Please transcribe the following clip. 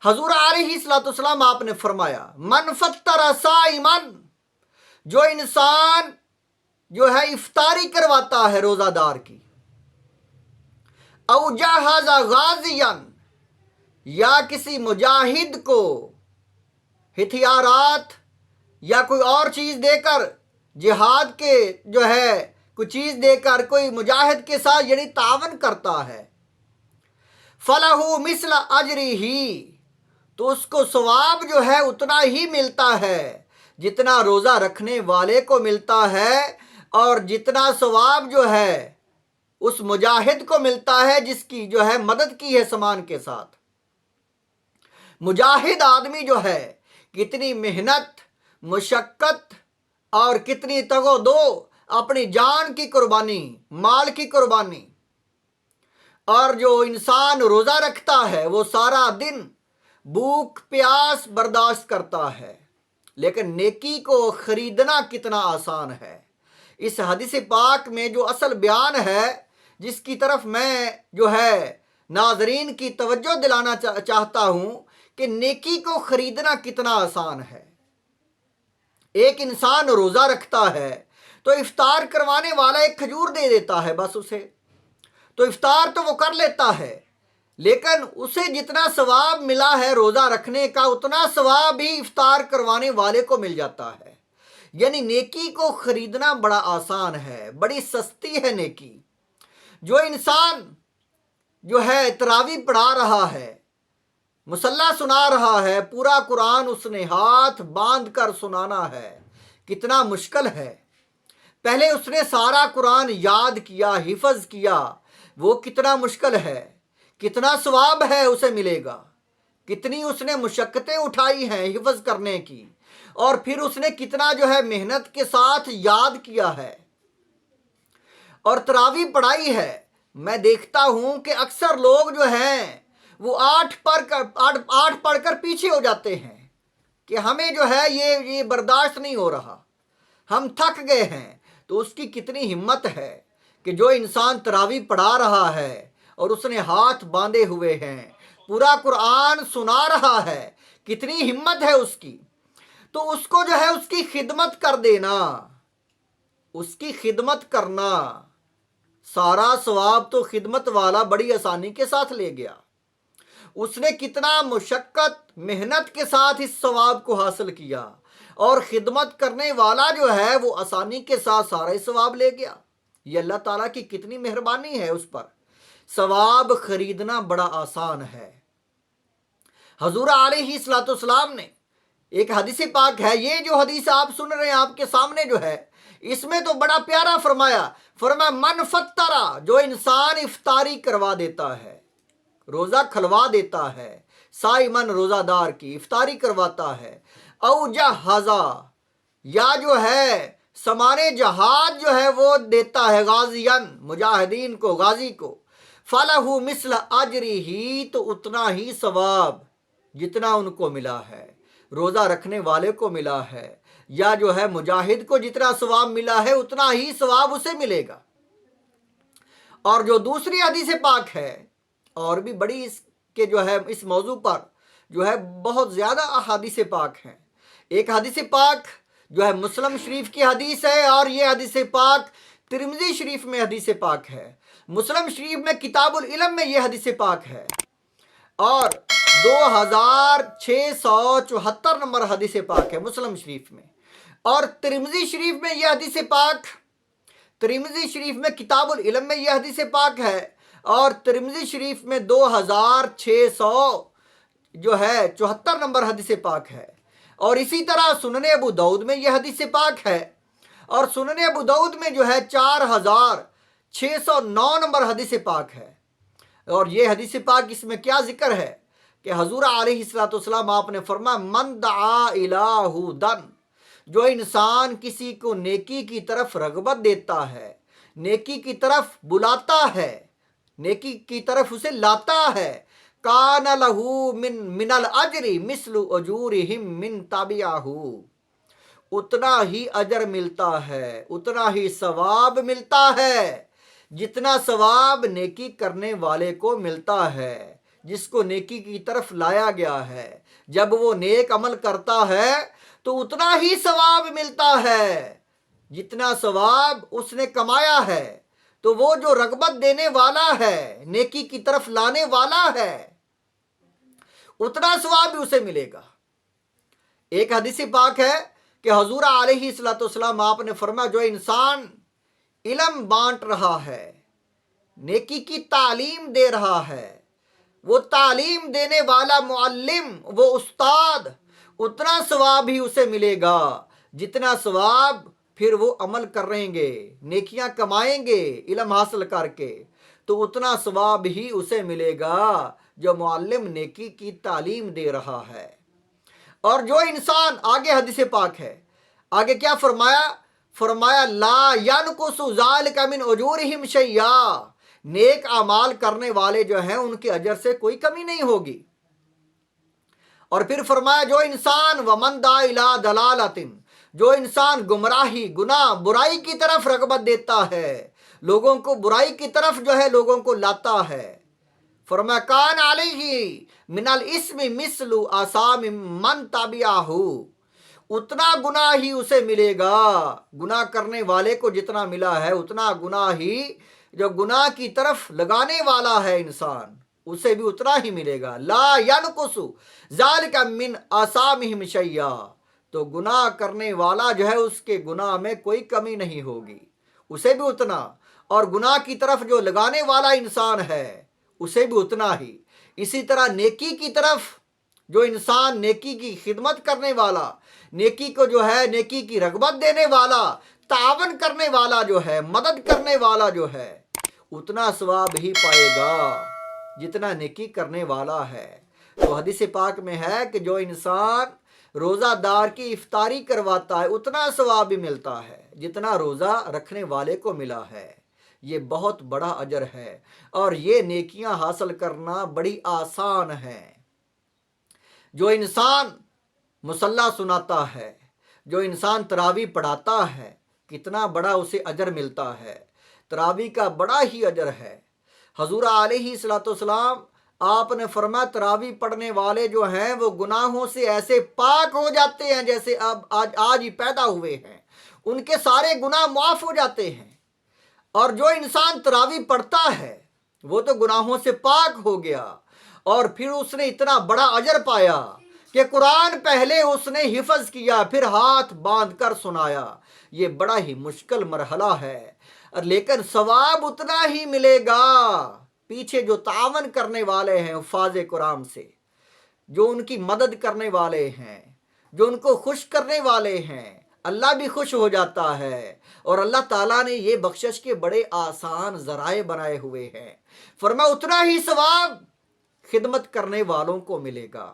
حضور علیہ الصلوۃ والسلام آپ نے فرمایا من فطر صائمن، جو انسان جو ہے افطاری کرواتا ہے روزہ دار کی، او جہز غازیا، یا کسی مجاہد کو ہتھیارات یا کوئی اور چیز دے کر، جہاد کے جو ہے کوئی چیز دے کر کوئی مجاہد کے ساتھ یعنی تعاون کرتا ہے، فَلَهُ مِثْلَ أَجْرِهِ، تو اس کو ثواب جو ہے اتنا ہی ملتا ہے جتنا روزہ رکھنے والے کو ملتا ہے، اور جتنا ثواب جو ہے اس مجاہد کو ملتا ہے جس کی جو ہے مدد کی ہے سامان کے ساتھ۔ مجاہد آدمی جو ہے کتنی محنت، مشقت اور کتنی تگ و دو، اپنی جان کی قربانی، مال کی قربانی، اور جو انسان روزہ رکھتا ہے وہ سارا دن بھوک پیاس برداشت کرتا ہے، لیکن نیکی کو خریدنا کتنا آسان ہے۔ اس حدیث پاک میں جو اصل بیان ہے جس کی طرف میں جو ہے ناظرین کی توجہ دلانا چاہتا ہوں کہ نیکی کو خریدنا کتنا آسان ہے۔ ایک انسان روزہ رکھتا ہے تو افطار کروانے والا ایک کھجور دے دیتا ہے، بس اسے تو افطار تو وہ کر لیتا ہے، لیکن اسے جتنا ثواب ملا ہے روزہ رکھنے کا اتنا ثواب بھی افطار کروانے والے کو مل جاتا ہے۔ یعنی نیکی کو خریدنا بڑا آسان ہے، بڑی سستی ہے نیکی۔ جو انسان جو ہے تراویح پڑھا رہا ہے، مصلی سنا رہا ہے، پورا قرآن اس نے ہاتھ باندھ کر سنانا ہے، کتنا مشکل ہے۔ پہلے اس نے سارا قرآن یاد کیا، حفظ کیا، وہ کتنا مشکل ہے، کتنا ثواب ہے اسے ملے گا، کتنی اس نے مشقتیں اٹھائی ہیں حفظ کرنے کی، اور پھر اس نے کتنا جو ہے محنت کے ساتھ یاد کیا ہے اور تراویح پڑھائی ہے۔ میں دیکھتا ہوں کہ اکثر لوگ جو ہیں وہ آٹھ پڑھ کر پیچھے ہو جاتے ہیں کہ ہمیں جو ہے یہ برداشت نہیں ہو رہا، ہم تھک گئے ہیں۔ تو اس کی کتنی ہمت ہے کہ جو انسان تراویح پڑھا رہا ہے اور اس نے ہاتھ باندھے ہوئے ہیں، پورا قرآن سنا رہا ہے، کتنی ہمت ہے اس کی۔ تو اس کو جو ہے اس کی خدمت کر دینا، اس کی خدمت کرنا، سارا ثواب تو خدمت والا بڑی آسانی کے ساتھ لے گیا۔ اس نے کتنا مشقت محنت کے ساتھ اس ثواب کو حاصل کیا، اور خدمت کرنے والا جو ہے وہ آسانی کے ساتھ سارا ثواب لے گیا۔ یہ اللہ تعالیٰ کی کتنی مہربانی ہے اس پر۔ ثواب خریدنا بڑا آسان ہے۔ حضور علیہ الصلوۃ والسلام نے ایک حدیث پاک ہے، یہ جو حدیث آپ سن رہے ہیں آپ کے سامنے جو ہے، اس میں تو بڑا پیارا فرمایا من فطرہ، جو انسان افطاری کروا دیتا ہے، روزہ کھلوا دیتا ہے، صائمن روزہ دار کی افطاری کرواتا ہے، او جہزا، یا جو ہے سامان جہاد جو ہے وہ دیتا ہے غازین، مجاہدین کو، غازی کو، فَلَهُ مِثْلَ أَجْرِهِ، تو اتنا ہی ثواب جتنا ان کو ملا ہے، روزہ رکھنے والے کو ملا ہے، یا جو ہے مجاہد کو جتنا ثواب ملا ہے اتنا ہی ثواب اسے ملے گا۔ اور جو دوسری حدیث پاک ہے، اور بھی بڑی اس کے جو ہے اس موضوع پر جو ہے بہت زیادہ احادیث پاک ہیں۔ ایک حدیث پاک جو ہے مسلم شریف کی حدیث ہے، اور یہ حدیث پاک ترمذی شریف میں حدیث پاک ہے۔ مسلم شریف میں کتاب العلم میں یہ حدیث پاک ہے، اور 2674 نمبر حدیث پاک ہے مسلم شریف میں۔ اور ترمذی شریف میں یہ حدیث پاک، ترمذی شریف میں کتاب العلم میں یہ حدیث پاک ہے، اور ترمذی شریف میں 2674 جو ہے 74 نمبر حدیث پاک ہے۔ اور اسی طرح سنن ابو داؤد میں یہ حدیث پاک ہے، اور سنن ابو داؤد میں جو ہے 4609 نمبر حدیث پاک ہے۔ اور یہ حدیث پاک اس میں کیا ذکر ہے کہ حضور علیہ الصلوۃ والسلام آپ نے فرمایا من دعا الی ہدی، جو انسان کسی کو نیکی کی طرف رغبت دیتا ہے، نیکی کی طرف بلاتا ہے، نیکی کی طرف اسے لاتا ہے، کان لہ من الاجر مثل اجورہم من تبعہ، اتنا ہی اجر ملتا ہے، اتنا ہی ثواب ملتا ہے جتنا ثواب نیکی کرنے والے کو ملتا ہے۔ جس کو نیکی کی طرف لایا گیا ہے، جب وہ نیک عمل کرتا ہے تو اتنا ہی ثواب ملتا ہے جتنا ثواب اس نے کمایا ہے۔ تو وہ جو رغبت دینے والا ہے، نیکی کی طرف لانے والا ہے، اتنا ثواب بھی اسے ملے گا۔ ایک حدیث پاک ہے کہ حضور علیہ الصلوۃ والسلام آپ نے فرمایا، جو انسان علم بانٹ رہا ہے، نیکی کی تعلیم دے رہا ہے، وہ تعلیم دینے والا معلم، وہ استاد، اتنا ثواب ہی اسے ملے گا جتنا ثواب پھر وہ عمل کریں گے، نیکیاں کمائیں گے علم حاصل کر کے، تو اتنا ثواب ہی اسے ملے گا جو معلم نیکی کی تعلیم دے رہا ہے۔ اور جو انسان، آگے حدیث پاک ہے، آگے کیا فرمایا؟ فرمایا لا ینقص ذلک من اجورہم شیئا، نیک اعمال کرنے والے جو ہیں ان کے اجر سے کوئی کمی نہیں ہوگی۔ اور پھر فرمایا جو انسان ومن دعا الی ضلالۃ، جو انسان گمراہی، گناہ، برائی کی طرف رغبت دیتا ہے، لوگوں کو برائی کی طرف جو ہے لوگوں کو لاتا ہے، فرمایا کان علیہ من الاسم مثل آثام من تبعہ، اتنا گناہ ہی اسے ملے گا، گناہ کرنے والے کو جتنا ملا ہے اتنا گناہ ہی جو گناہ کی طرف لگانے والا ہے انسان، اسے بھی اتنا ہی ملے گا۔ لا ینقص ذالک من آثامہم شیئا، تو گناہ کرنے والا جو ہے اس کے گناہ میں کوئی کمی نہیں ہوگی، اسے بھی اتنا، اور گناہ کی طرف جو لگانے والا انسان ہے اسے بھی اتنا ہی۔ اسی طرح نیکی کی طرف جو انسان نیکی کی خدمت کرنے والا، نیکی کو جو ہے نیکی کی رغبت دینے والا، تعاون کرنے والا جو ہے، مدد کرنے والا جو ہے، اتنا ثواب ہی پائے گا جتنا نیکی کرنے والا ہے۔ تو حدیث پاک میں ہے کہ جو انسان روزہ دار کی افطاری کرواتا ہے اتنا ثواب بھی ملتا ہے جتنا روزہ رکھنے والے کو ملا ہے۔ یہ بہت بڑا اجر ہے، اور یہ نیکیاں حاصل کرنا بڑی آسان ہے۔ جو انسان مصلی سناتا ہے، جو انسان تراویح پڑھاتا ہے، کتنا بڑا اسے اجر ملتا ہے، تراویح کا بڑا ہی اجر ہے۔ حضور علیہ الصلوۃ والسلام آپ نے فرمایا تراویح پڑھنے والے جو ہیں وہ گناہوں سے ایسے پاک ہو جاتے ہیں جیسے آج ہی پیدا ہوئے ہیں، ان کے سارے گناہ معاف ہو جاتے ہیں۔ اور جو انسان تراویح پڑھتا ہے وہ تو گناہوں سے پاک ہو گیا، اور پھر اس نے اتنا بڑا اجر پایا کہ قرآن پہلے اس نے حفظ کیا، پھر ہاتھ باندھ کر سنایا۔ یہ بڑا ہی مشکل مرحلہ ہے، لیکن ثواب اتنا ہی ملے گا۔ پیچھے جو تعاون کرنے والے ہیں حفاظ قرآن سے، جو ان کی مدد کرنے والے ہیں، جو ان کو خوش کرنے والے ہیں، اللہ بھی خوش ہو جاتا ہے، اور اللہ تعالیٰ نے یہ بخشش کے بڑے آسان ذرائع بنائے ہوئے ہیں۔ فرمایا اتنا ہی ثواب خدمت کرنے والوں کو ملے گا۔